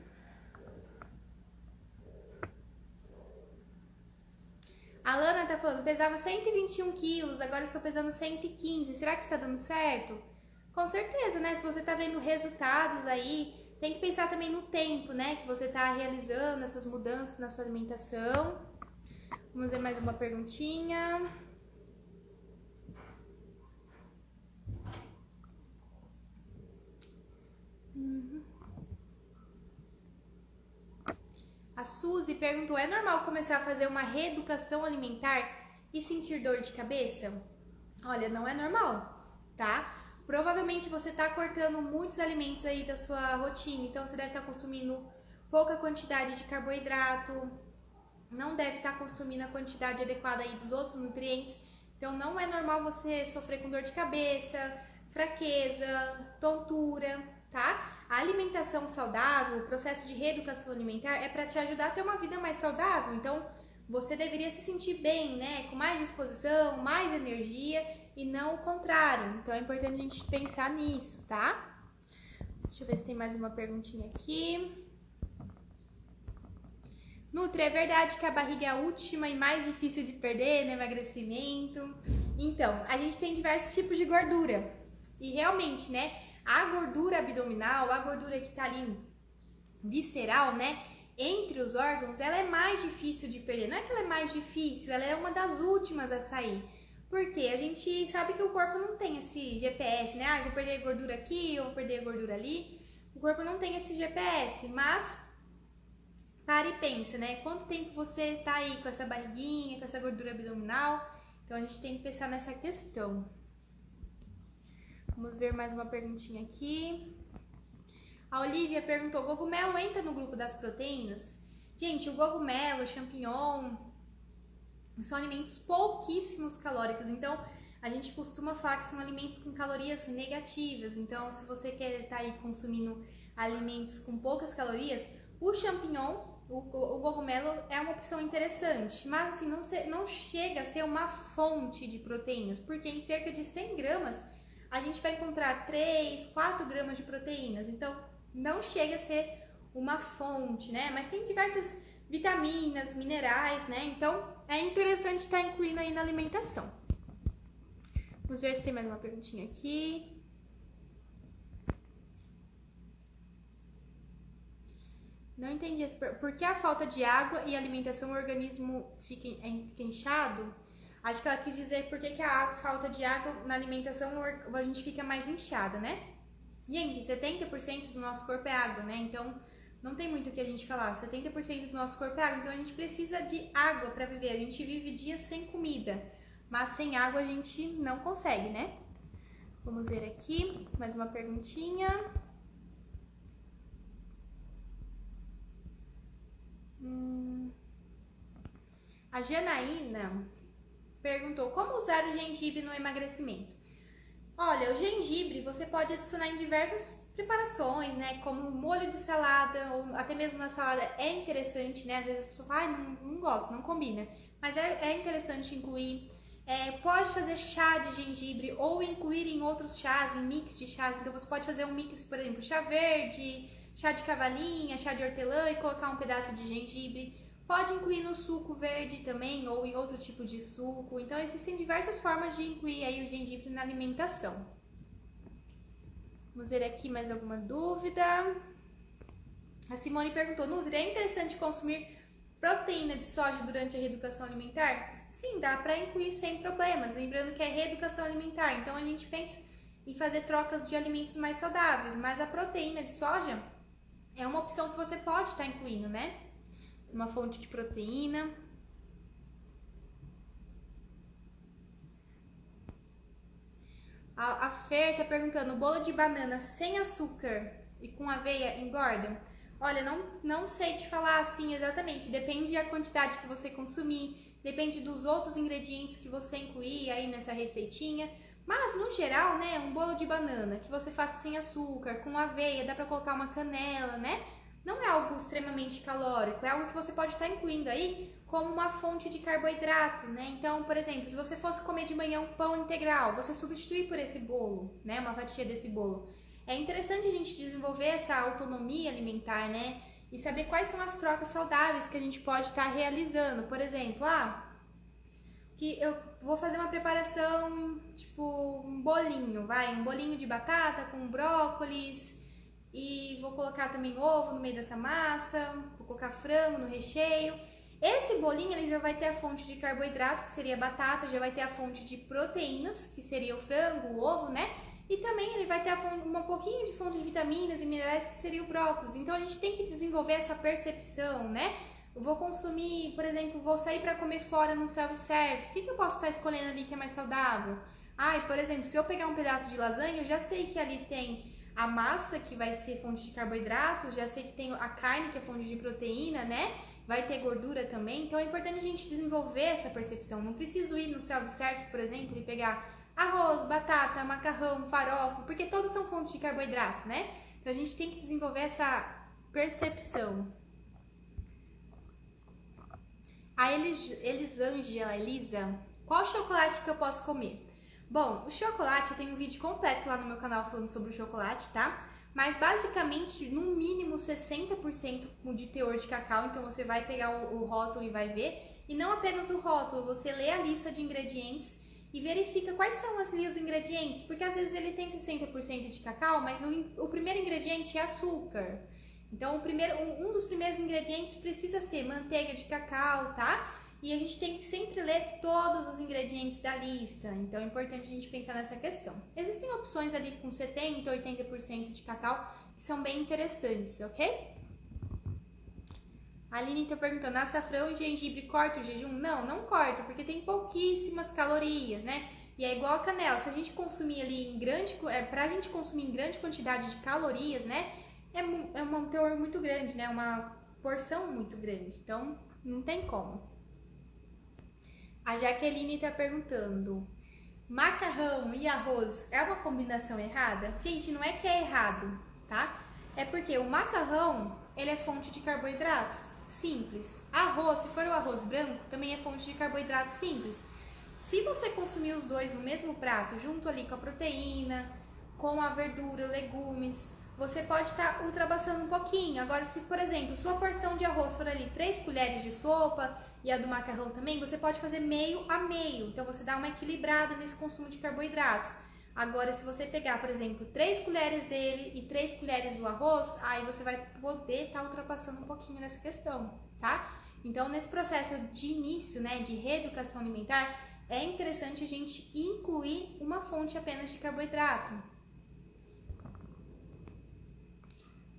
A Lana tá falando, pesava 121 quilos, agora estou pesando 115. Será que está dando certo? Com certeza, né? Se você tá vendo resultados aí, tem que pensar também no tempo, né, que você tá realizando essas mudanças na sua alimentação. Vamos ver mais uma perguntinha. A Suzy perguntou, é normal começar a fazer uma reeducação alimentar e sentir dor de cabeça? Olha, não é normal, tá? Provavelmente você tá cortando muitos alimentos aí da sua rotina, então você deve estar consumindo pouca quantidade de carboidrato, não deve estar consumindo a quantidade adequada aí dos outros nutrientes, então não é normal você sofrer com dor de cabeça, fraqueza, tontura, tá? A alimentação saudável, o processo de reeducação alimentar é para te ajudar a ter uma vida mais saudável, então você deveria se sentir bem, né? Com mais disposição, mais energia e não o contrário. Então é importante a gente pensar nisso, tá? Deixa eu ver se tem mais uma perguntinha aqui. Nutri, é verdade que a barriga é a última e mais difícil de perder no emagrecimento? Então, a gente tem diversos tipos de gordura. E realmente, né? A gordura abdominal, a gordura que tá ali visceral, né? Entre os órgãos, ela é mais difícil de perder. Não é que ela é mais difícil, ela é uma das últimas a sair. Porque a gente sabe que o corpo não tem esse GPS, né? Ah, vou perder gordura aqui, eu vou perder gordura ali. O corpo não tem esse GPS, mas para e pensa, né? Quanto tempo você tá aí com essa barriguinha, com essa gordura abdominal? Então a gente tem que pensar nessa questão. Vamos ver mais uma perguntinha aqui. A Olivia perguntou, cogumelo entra no grupo das proteínas? Gente, o cogumelo, o champignon, são alimentos pouquíssimos calóricos, então a gente costuma falar que são alimentos com calorias negativas. Então, se você quer estar aí consumindo alimentos com poucas calorias, o champignon, o cogumelo é uma opção interessante, mas assim, não chega a ser uma fonte de proteínas, porque em cerca de 100 gramas a gente vai encontrar 3, 4 gramas de proteínas, então não chega a ser uma fonte, né? Mas tem diversas vitaminas, minerais, né? Então é interessante estar incluindo aí na alimentação. Vamos ver se tem mais uma perguntinha aqui. Não entendi. Por que a falta de água e alimentação o organismo fica inchado? Acho que ela quis dizer por que a falta de água na alimentação a gente fica mais inchada, né? Gente, 70% do nosso corpo é água, né? Então não tem muito o que a gente falar. 70% do nosso corpo é água, então a gente precisa de água para viver. A gente vive dias sem comida, mas sem água a gente não consegue, né? Vamos ver aqui mais uma perguntinha. A Janaína perguntou como usar o gengibre no emagrecimento. Olha, o gengibre você pode adicionar em diversas preparações, né? Como molho de salada, ou até mesmo na salada é interessante, né? Às vezes a pessoa fala, não gosto, não combina. Mas é interessante incluir. Pode fazer chá de gengibre ou incluir em outros chás, em mix de chás. Então você pode fazer um mix, por exemplo, chá verde, chá de cavalinha, chá de hortelã e colocar um pedaço de gengibre. Pode incluir no suco verde também ou em outro tipo de suco. Então existem diversas formas de incluir aí o gengibre na alimentação. Vamos ver aqui mais alguma dúvida. A Simone perguntou, Nutri, é interessante consumir proteína de soja durante a reeducação alimentar? Sim, dá para incluir sem problemas. Lembrando que é reeducação alimentar, então a gente pensa em fazer trocas de alimentos mais saudáveis. Mas a proteína de soja é uma opção que você pode estar incluindo, né? Uma fonte de proteína. A Fer tá perguntando, bolo de banana sem açúcar e com aveia engorda? Olha, não sei te falar assim exatamente, depende da quantidade que você consumir, depende dos outros ingredientes que você incluir aí nessa receitinha, mas no geral, né, um bolo de banana que você faça sem açúcar, com aveia, dá pra colocar uma canela, né? Não é algo extremamente calórico, é algo que você pode estar incluindo aí como uma fonte de carboidratos, né? Então, por exemplo, se você fosse comer de manhã um pão integral, você substitui por esse bolo, né? Uma fatia desse bolo. É interessante a gente desenvolver essa autonomia alimentar, né? E saber quais são as trocas saudáveis que a gente pode estar realizando. Por exemplo, que eu vou fazer uma preparação, tipo um bolinho, um bolinho de batata com brócolis, e vou colocar também ovo no meio dessa massa, vou colocar frango no recheio. Esse bolinho ele já vai ter a fonte de carboidrato, que seria a batata, já vai ter a fonte de proteínas, que seria o frango, o ovo, né? E também ele vai ter um pouquinho de fonte de vitaminas e minerais, que seria o brócolis. Então a gente tem que desenvolver essa percepção, né? Eu vou consumir, por exemplo, vou sair para comer fora no self-service. O que eu posso estar escolhendo ali que é mais saudável? Por exemplo, se eu pegar um pedaço de lasanha, eu já sei que ali tem a massa, que vai ser fonte de carboidratos, já sei que tem a carne, que é fonte de proteína, né? Vai ter gordura também, então é importante a gente desenvolver essa percepção. Não preciso ir no self-service, por exemplo, e pegar arroz, batata, macarrão, farofa, porque todos são fontes de carboidrato, né? Então a gente tem que desenvolver essa percepção. A Elisa, qual chocolate que eu posso comer? Bom, o chocolate, eu tenho um vídeo completo lá no meu canal falando sobre o chocolate, tá? Mas basicamente, no mínimo 60% de teor de cacau, então você vai pegar o rótulo e vai ver. E não apenas o rótulo, você lê a lista de ingredientes e verifica quais são as linhas de ingredientes, porque às vezes ele tem 60% de cacau, mas o primeiro ingrediente é açúcar. Então, um dos primeiros ingredientes precisa ser manteiga de cacau, tá? E a gente tem que sempre ler todos os ingredientes da lista, então é importante a gente pensar nessa questão. Existem opções ali com 70%, 80% de cacau que são bem interessantes, ok? A Aline está perguntando, açafrão e gengibre corta o jejum? Não corta, porque tem pouquíssimas calorias, né? E é igual a canela, se a gente consumir ali pra gente consumir em grande quantidade de calorias, né? É um teor muito grande, né? Uma porção muito grande, então não tem como. A Jaqueline está perguntando, macarrão e arroz é uma combinação errada? Gente, não é que é errado, tá? É porque o macarrão, ele é fonte de carboidratos simples. Arroz, se for o arroz branco, também é fonte de carboidratos simples. Se você consumir os dois no mesmo prato, junto ali com a proteína, com a verdura, legumes, você pode estar ultrapassando um pouquinho. Agora, se, por exemplo, sua porção de arroz for ali 3 colheres de sopa e a do macarrão também, você pode fazer meio a meio. Então, você dá uma equilibrada nesse consumo de carboidratos. Agora, se você pegar, por exemplo, 3 colheres dele e 3 colheres do arroz, aí você vai poder estar ultrapassando um pouquinho nessa questão, tá? Então, nesse processo de início, né, de reeducação alimentar, é interessante a gente incluir uma fonte apenas de carboidrato.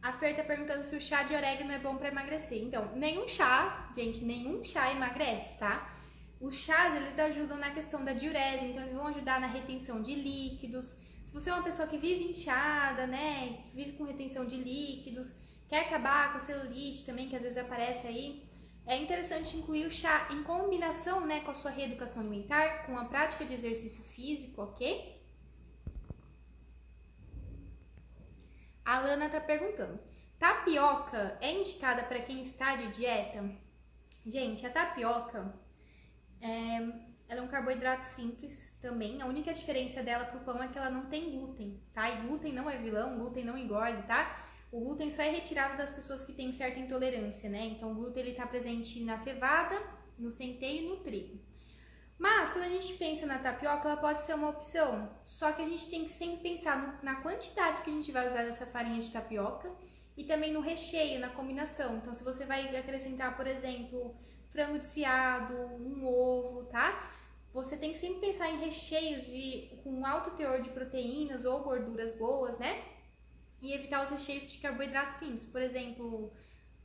A Fer tá perguntando se o chá de orégano é bom para emagrecer. Então, nenhum chá emagrece, tá? Os chás, eles ajudam na questão da diurese, então eles vão ajudar na retenção de líquidos. Se você é uma pessoa que vive inchada, né, que vive com retenção de líquidos, quer acabar com a celulite também, que às vezes aparece aí, É interessante incluir o chá em combinação, né, com a sua reeducação alimentar, com a prática de exercício físico, ok? A Lana tá perguntando: tapioca é indicada para quem está de dieta? Gente, a tapioca ela é um carboidrato simples também. A única diferença dela pro pão é que ela não tem glúten, tá? E glúten não é vilão, glúten não engorda, tá? O glúten só é retirado das pessoas que têm certa intolerância, né? Então o glúten ele tá presente na cevada, no centeio e no trigo. Mas quando a gente pensa na tapioca, ela pode ser uma opção. Só que a gente tem que sempre pensar na quantidade que a gente vai usar dessa farinha de tapioca e também no recheio, na combinação. Então, se você vai acrescentar, por exemplo, frango desfiado, um ovo, tá? Você tem que sempre pensar em recheios com alto teor de proteínas ou gorduras boas, né? E evitar os recheios de carboidratos simples. Por exemplo,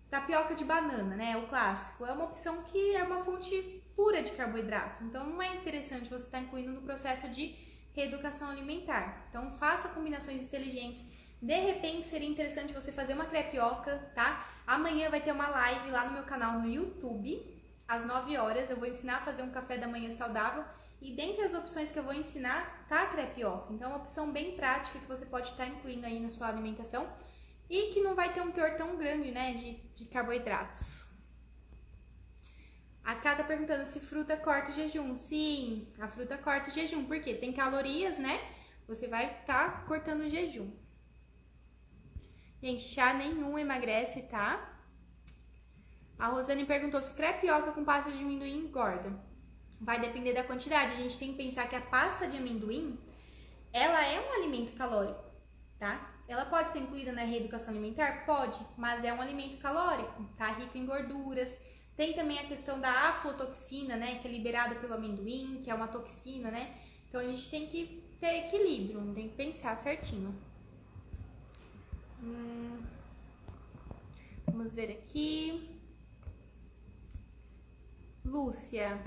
tapioca de banana, né? O clássico. É uma opção que é uma fonte pura de carboidrato. Então, não é interessante você estar incluindo no processo de reeducação alimentar. Então, faça combinações inteligentes. De repente, seria interessante você fazer uma crepioca, tá? Amanhã vai ter uma live lá no meu canal no YouTube, às 9 horas. Eu vou ensinar a fazer um café da manhã saudável. E dentre as opções que eu vou ensinar, tá a crepioca. Então, é uma opção bem prática que você pode estar incluindo aí na sua alimentação e que não vai ter um teor tão grande, né, de carboidratos. A Cá tá perguntando se fruta corta o jejum. Sim, a fruta corta o jejum, porque tem calorias, né? Você vai estar cortando o jejum. Gente, chá nenhum emagrece, tá? A Rosane perguntou se crepioca com pasta de amendoim engorda. Vai depender da quantidade. A gente tem que pensar que a pasta de amendoim, ela é um alimento calórico, tá? Ela pode ser incluída na reeducação alimentar? Pode, mas é um alimento calórico, tá? Rico em gorduras. Tem também a questão da aflotoxina, né? Que é liberada pelo amendoim, que é uma toxina, né? Então a gente tem que ter equilíbrio, tem que pensar certinho. Vamos ver aqui. Lúcia.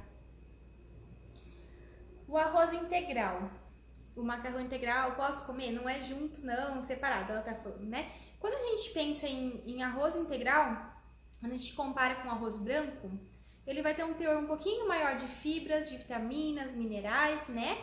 O arroz integral. O macarrão integral, posso comer? Não é junto, não, separado, ela tá falando, né? Quando a gente pensa em arroz integral, quando a gente compara com arroz branco, ele vai ter um teor um pouquinho maior de fibras, de vitaminas, minerais, né?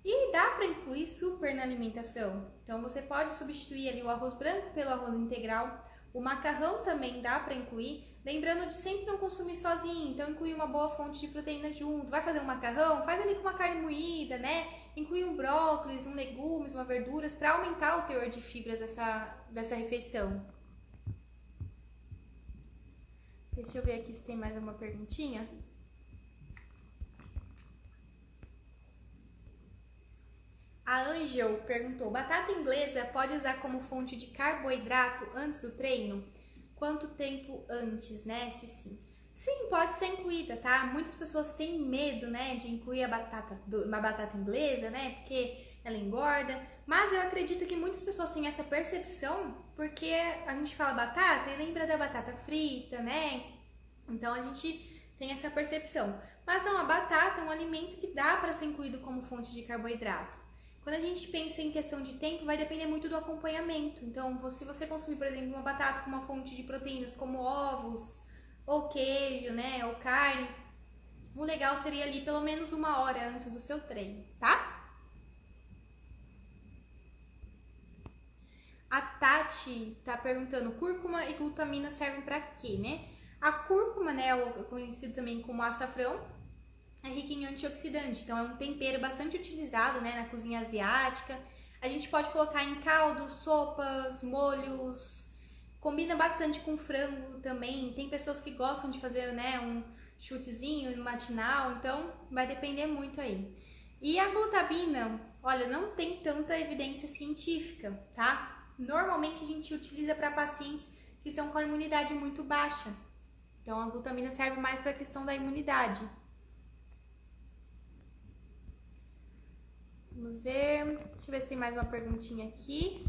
E dá para incluir super na alimentação. Então você pode substituir ali o arroz branco pelo arroz integral. O macarrão também dá para incluir, lembrando de sempre não consumir sozinho, então incluir uma boa fonte de proteína junto. Vai fazer um macarrão? Faz ali com uma carne moída, né? Inclui um brócolis, um legumes, uma verduras para aumentar o teor de fibras dessa refeição. Deixa eu ver aqui se tem mais uma perguntinha. A Angel perguntou: batata inglesa pode usar como fonte de carboidrato antes do treino? Quanto tempo antes, né? Se sim. Sim, pode ser incluída, tá? Muitas pessoas têm medo, né, de incluir uma batata inglesa, né? Porque ela engorda. Mas eu acredito que muitas pessoas têm essa percepção porque a gente fala batata e lembra da batata frita, né? Então a gente tem essa percepção. Mas não, a batata é um alimento que dá para ser incluído como fonte de carboidrato. Quando a gente pensa em questão de tempo, vai depender muito do acompanhamento. Então, se você consumir, por exemplo, uma batata com uma fonte de proteínas como ovos, ou queijo, né, ou carne, o legal seria ali pelo menos 1 hora antes do seu treino, tá? A Tati tá perguntando: cúrcuma e glutamina servem para quê, né? A cúrcuma, né, conhecido também como açafrão, é rica em antioxidante, então é um tempero bastante utilizado, né, na cozinha asiática. A gente pode colocar em caldos, sopas, molhos, combina bastante com frango também. Tem pessoas que gostam de fazer, né, um chutezinho matinal, então vai depender muito aí. E a glutamina, olha, não tem tanta evidência científica, tá? Normalmente a gente utiliza para pacientes que estão com a imunidade muito baixa. Então a glutamina serve mais para a questão da imunidade. Vamos ver, deixa eu ver se tem mais uma perguntinha aqui.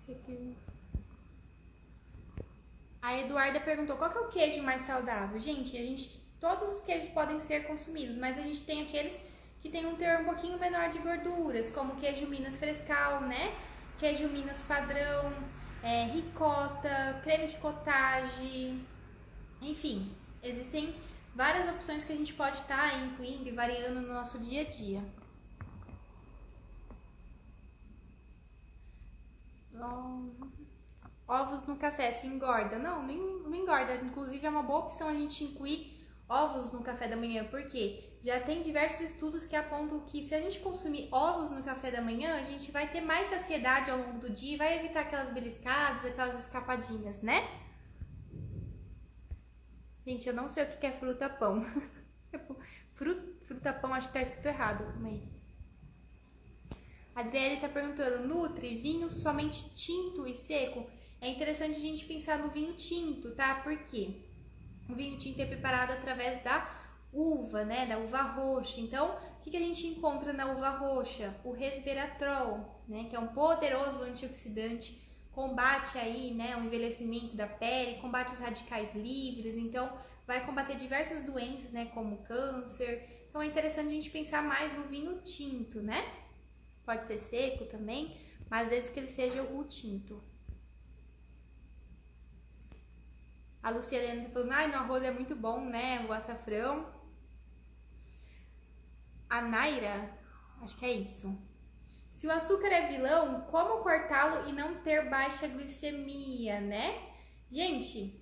Esse aqui. A Eduarda perguntou: qual que é o queijo mais saudável? Gente, todos os queijos podem ser consumidos, mas a gente tem aqueles que tem um teor um pouquinho menor de gorduras, como queijo Minas frescal, né? Queijo Minas padrão, ricota, creme de cottage, enfim, existem várias opções que a gente pode estar incluindo e variando no nosso dia a dia. Ovos no café se engorda? Não, não engorda. Inclusive é uma boa opção a gente incluir ovos no café da manhã, porque já tem diversos estudos que apontam que se a gente consumir ovos no café da manhã, a gente vai ter mais saciedade ao longo do dia e vai evitar aquelas beliscadas, aquelas escapadinhas, né? Gente, eu não sei o que é fruta-pão. Fruta-pão, acho que tá escrito errado. A Adriele tá perguntando, Nutri, vinho somente tinto e seco? É interessante a gente pensar no vinho tinto, tá? Por quê? O vinho tinto é preparado através da uva, né? Da uva roxa. Então, o que a gente encontra na uva roxa? O resveratrol, né? Que é um poderoso antioxidante, combate aí, né? O envelhecimento da pele, combate os radicais livres. Então, vai combater diversas doenças, né? Como câncer. Então, é interessante a gente pensar mais no vinho tinto, né? Pode ser seco também, mas desde que ele seja o tinto. A Luciana tá falando, ai, no arroz é muito bom, né? O açafrão. A Naira, acho que é isso. Se o açúcar é vilão, como cortá-lo e não ter baixa glicemia, né? Gente,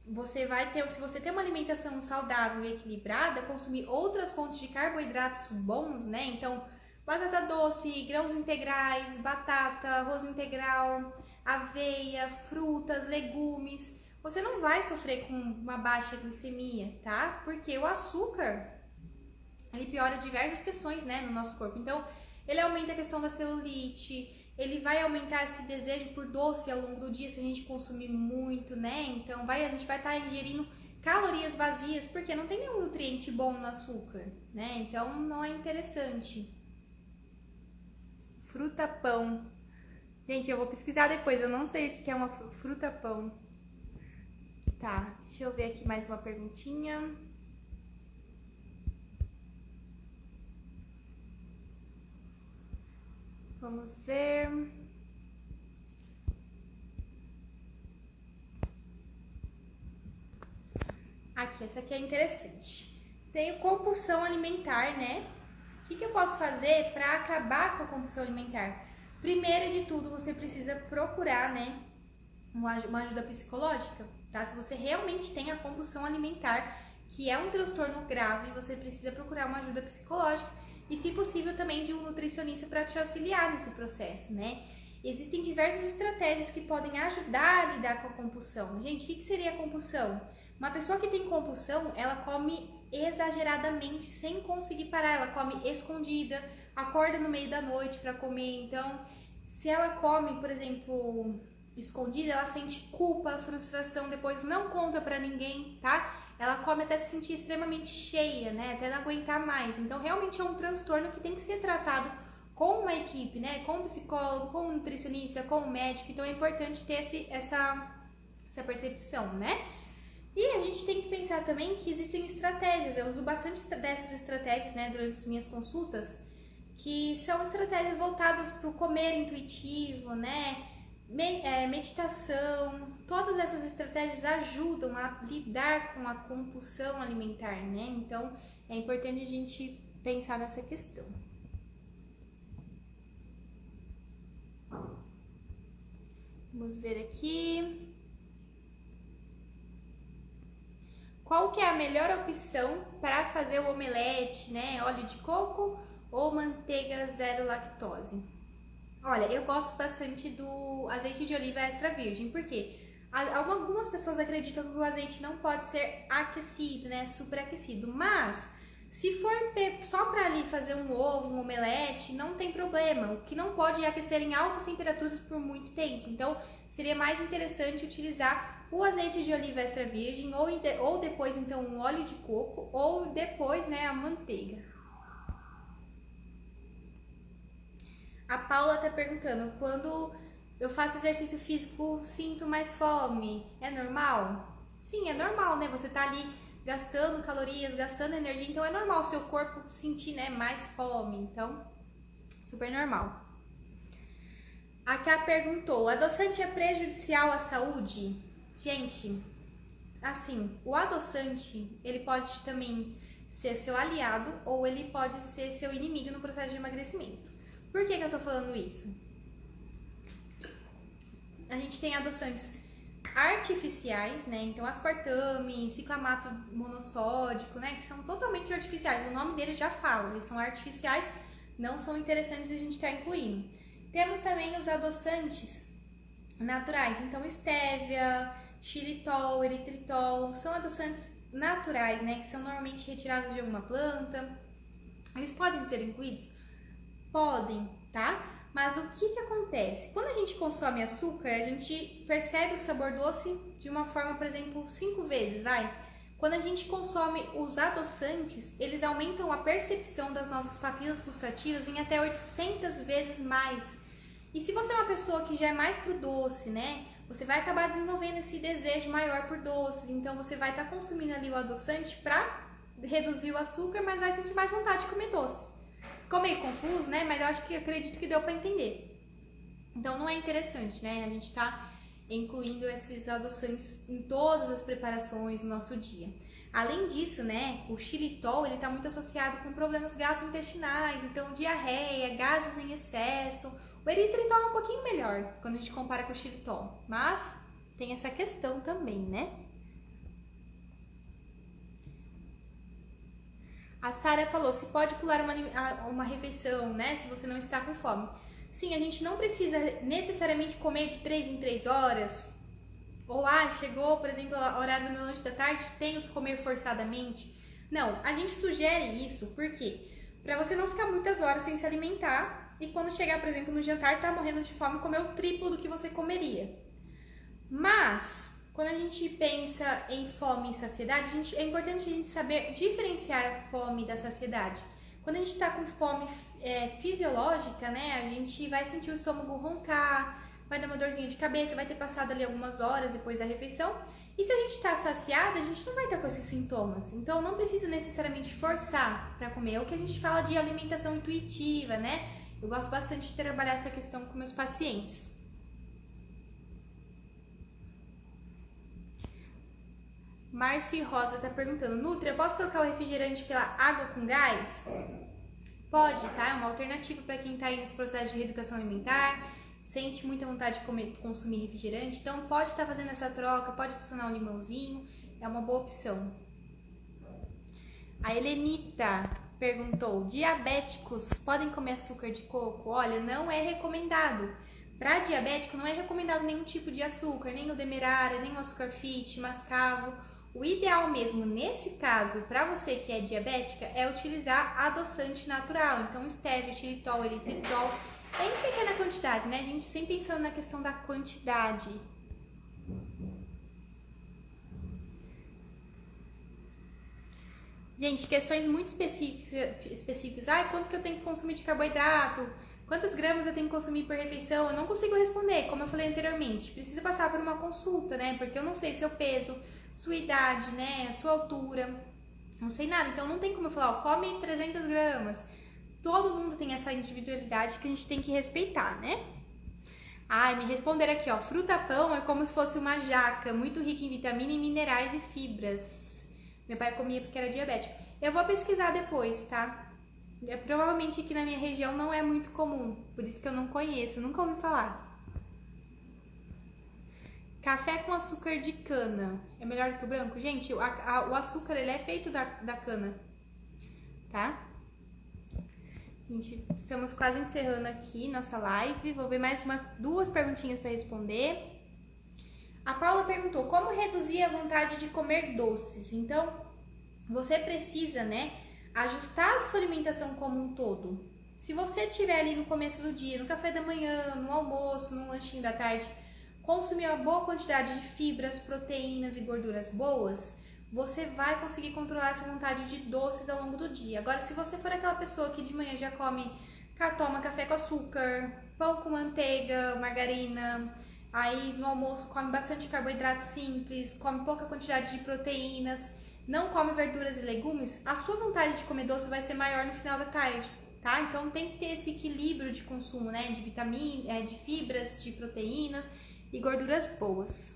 se você tem uma alimentação saudável e equilibrada, consumir outras fontes de carboidratos bons, né? Então, batata doce, grãos integrais, batata, arroz integral, aveia, frutas, legumes, você não vai sofrer com uma baixa glicemia, tá? Porque o açúcar, ele piora diversas questões, né, no nosso corpo. Então, ele aumenta a questão da celulite, ele vai aumentar esse desejo por doce ao longo do dia se a gente consumir muito, né? Então, a gente vai estar ingerindo calorias vazias, porque não tem nenhum nutriente bom no açúcar, né? Então, não é interessante. Fruta-pão. Gente, eu vou pesquisar depois, eu não sei o que é uma fruta-pão. Tá, deixa eu ver aqui mais uma perguntinha. Vamos ver. Aqui, essa aqui é interessante. Tenho compulsão alimentar, né? O que eu posso fazer para acabar com a compulsão alimentar? Primeiro de tudo, você precisa procurar, né, uma ajuda psicológica, tá? Se você realmente tem a compulsão alimentar, que é um transtorno grave, você precisa procurar uma ajuda psicológica e, se possível, também de um nutricionista para te auxiliar nesse processo, né? Existem diversas estratégias que podem ajudar a lidar com a compulsão. Gente, o que seria a compulsão? Uma pessoa que tem compulsão, ela come exageradamente, sem conseguir parar. Ela come escondida, acorda no meio da noite para comer. Então, se ela come, por exemplo, escondida, ela sente culpa, frustração, depois não conta pra ninguém, tá? Ela come até se sentir extremamente cheia, né? Até não aguentar mais. Então, realmente é um transtorno que tem que ser tratado com uma equipe, né? Com um psicólogo, com um nutricionista, com um médico. Então, é importante ter essa percepção, né? E a gente tem que pensar também que existem estratégias. Eu uso bastante dessas estratégias, né, durante as minhas consultas, que são estratégias voltadas para o comer intuitivo, né? Meditação, todas essas estratégias ajudam a lidar com a compulsão alimentar, né? Então, é importante a gente pensar nessa questão. Vamos ver aqui. Qual que é a melhor opção para fazer o omelete, né? Óleo de coco ou manteiga zero lactose? Olha, eu gosto bastante do azeite de oliva extra virgem, porque algumas pessoas acreditam que o azeite não pode ser aquecido, né, superaquecido, mas se for só para ali fazer um ovo, um omelete, não tem problema. O que não pode é aquecer em altas temperaturas por muito tempo. Então, seria mais interessante utilizar o azeite de oliva extra virgem ou depois então um óleo de coco ou depois, né, a manteiga. A Paula tá perguntando, quando eu faço exercício físico, sinto mais fome, é normal? Sim, é normal, né? Você tá ali gastando calorias, gastando energia, então é normal o seu corpo sentir, né, mais fome, então super normal. A Ká perguntou, adoçante é prejudicial à saúde? Gente, assim, o adoçante, ele pode também ser seu aliado ou ele pode ser seu inimigo no processo de emagrecimento. Por que eu tô falando isso? A gente tem adoçantes artificiais, né? Então, aspartame, ciclamato monossódico, né? Que são totalmente artificiais. O nome deles já fala, eles são artificiais, não são interessantes a gente estar incluindo. Temos também os adoçantes naturais, então estévia, xilitol, eritritol, são adoçantes naturais, né, que são normalmente retirados de alguma planta. Eles podem ser incluídos? Podem, tá? Mas o que acontece? Quando a gente consome açúcar, a gente percebe o sabor doce de uma forma, por exemplo, 5 vezes, vai? Quando a gente consome os adoçantes, eles aumentam a percepção das nossas papilas gustativas em até 800 vezes mais. E se você é uma pessoa que já é mais pro doce, né? Você vai acabar desenvolvendo esse desejo maior por doces. Então você vai estar consumindo ali o adoçante para reduzir o açúcar, mas vai sentir mais vontade de comer doce. Ficou meio confuso, né? Mas acredito que deu para entender. Então não é interessante, né? A gente tá incluindo esses adoçantes em todas as preparações do nosso dia. Além disso, né, o xilitol, ele tá muito associado com problemas gastrointestinais, então diarreia, gases em excesso. O eritritol é um pouquinho melhor quando a gente compara com o xilitol, mas tem essa questão também, né? A Sara falou, se pode pular uma refeição, né, se você não está com fome. Sim, a gente não precisa necessariamente comer de 3 em 3 horas. Ou, chegou, por exemplo, o horário do meu lanche da tarde, tenho que comer forçadamente. Não, a gente sugere isso, por quê? Pra você não ficar muitas horas sem se alimentar e quando chegar, por exemplo, no jantar, tá morrendo de fome, comer o triplo do que você comeria. Mas, quando a gente pensa em fome e saciedade, é importante a gente saber diferenciar a fome da saciedade. Quando a gente tá com fome fisiológica, né, a gente vai sentir o estômago roncar, vai dar uma dorzinha de cabeça, vai ter passado ali algumas horas depois da refeição. E se a gente tá saciada, a gente não vai estar com esses sintomas. Então, não precisa necessariamente forçar para comer. É o que a gente fala de alimentação intuitiva, né? Eu gosto bastante de trabalhar essa questão com meus pacientes. Márcio Rosa tá perguntando, Nutri, eu posso trocar o refrigerante pela água com gás? Pode, tá? É uma alternativa para quem tá aí nesse processo de reeducação alimentar, sente muita vontade de consumir refrigerante, então pode estar fazendo essa troca, pode adicionar um limãozinho, é uma boa opção. A Helenita perguntou, diabéticos podem comer açúcar de coco? Olha, não é recomendado. Para diabético não é recomendado nenhum tipo de açúcar, nem o demerara, nem o açúcar fit, mascavo. O ideal mesmo, nesse caso, para você que é diabética, é utilizar adoçante natural. Então, stevia, xilitol, eritritol, em pequena quantidade, né? A gente sempre pensando na questão da quantidade. Gente, questões muito específicas. Quanto que eu tenho que consumir de carboidrato? Quantas gramas eu tenho que consumir por refeição? Eu não consigo responder, como eu falei anteriormente. Precisa passar por uma consulta, né? Porque eu não sei seu peso, sua idade, né? Sua altura. Não sei nada. Então não tem como eu falar, come 300 gramas. Todo mundo tem essa individualidade que a gente tem que respeitar, né? Me responderam aqui, ó. Fruta-pão é como se fosse uma jaca, muito rica em vitamina e minerais e fibras. Meu pai comia porque era diabético. Eu vou pesquisar depois, tá? Provavelmente aqui na minha região não é muito comum, por isso que eu não conheço, nunca ouvi falar. Café com açúcar de cana é melhor que o branco? Gente, o açúcar ele é feito da cana, tá? Gente, estamos quase encerrando aqui nossa live, vou ver mais umas 2 perguntinhas para responder. A Paula perguntou, como reduzir a vontade de comer doces? Então, você precisa, né, ajustar a sua alimentação como um todo. Se você estiver ali no começo do dia, no café da manhã, no almoço, no lanchinho da tarde, consumir uma boa quantidade de fibras, proteínas e gorduras boas, você vai conseguir controlar essa vontade de doces ao longo do dia. Agora, se você for aquela pessoa que de manhã já toma café com açúcar, pão com manteiga, margarina, aí no almoço come bastante carboidrato simples, come pouca quantidade de proteínas, não come verduras e legumes, a sua vontade de comer doce vai ser maior no final da tarde, tá? Então tem que ter esse equilíbrio de consumo, né? De vitaminas, de fibras, de proteínas e gorduras boas.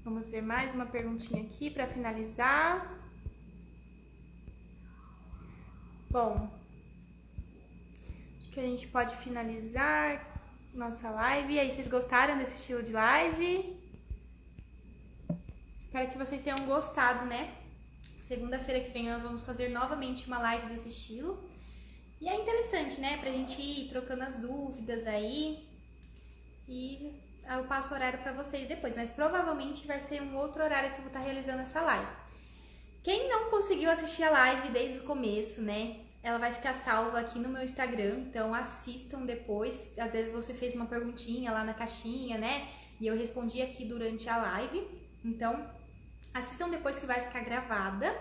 Vamos ver mais uma perguntinha aqui para finalizar. Bom, acho que a gente pode finalizar nossa live. E aí, vocês gostaram desse estilo de live? Espero que vocês tenham gostado, né? Segunda-feira que vem nós vamos fazer novamente uma live desse estilo. E é interessante, né? Pra gente ir trocando as dúvidas aí. E eu passo o horário pra vocês depois. Mas provavelmente vai ser um outro horário que eu vou estar realizando essa live. Quem não conseguiu assistir a live desde o começo, né? Ela vai ficar salva aqui no meu Instagram, então assistam depois. Às vezes você fez uma perguntinha lá na caixinha, né? E eu respondi aqui durante a live. Então, assistam depois que vai ficar gravada.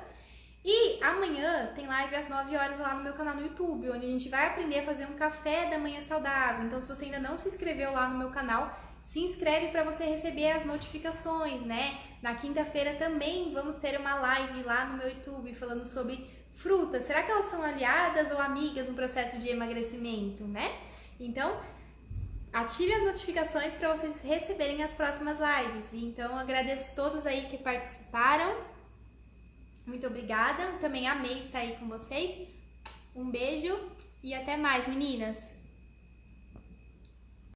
E amanhã tem live às 9 horas lá no meu canal no YouTube, onde a gente vai aprender a fazer um café da manhã saudável. Então, se você ainda não se inscreveu lá no meu canal, se inscreve para você receber as notificações, né? Na quinta-feira também vamos ter uma live lá no meu YouTube falando sobre frutas. Será que elas são aliadas ou amigas no processo de emagrecimento, né? Então, ative as notificações para vocês receberem as próximas lives. Então, agradeço a todos aí que participaram. Muito obrigada. Também amei estar aí com vocês. Um beijo e até mais, meninas!